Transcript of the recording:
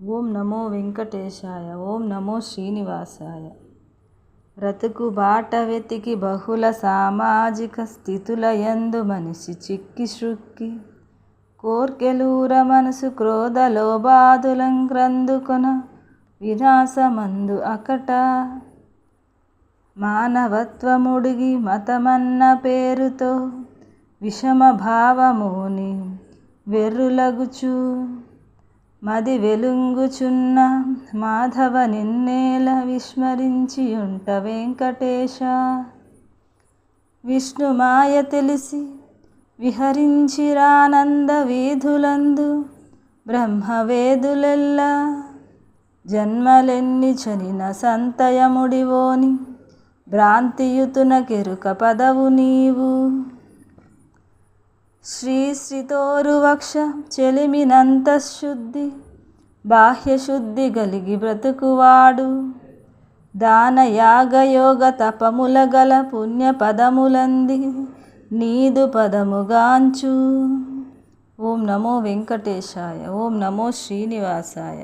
ఓం నమో వెంకటేశాయ. ఓం నమో శ్రీనివాసాయ. బ్రతుకు బాట వెతికి బహుళ సామాజిక స్థితుల యందు మనిషి చిక్కి శృక్కి కోర్కెలూర మనసు క్రోధ లోబాదులం క్రందుకొన వినాశమందు అకట మానవత్వముడిగి మతమన్న పేరుతో విషమ భావముని వెర్రులగుచు మది వెలుంగుచున్న మాధవ నిన్నేల విస్మరించియుంట వెంకటేశ. విష్ణుమాయ తెలిసి విహరించిరానంద వీధులందు బ్రహ్మవేదులెల్లా జన్మలెన్ని చనిన సంతయముడివోని భ్రాంతియుతున కెరుక పదవు నీవు. శ్రీశ్రితోరువక్ష చెలిమినంతఃశుద్ధి బాహ్యశుద్ధి గలిగి బ్రతుకువాడు దానయాగయోగ తపముల గల పుణ్యపదములంది నీదు పదముగాంచు. ఓం నమో వెంకటేశాయ. ఓం నమో శ్రీనివాసాయ.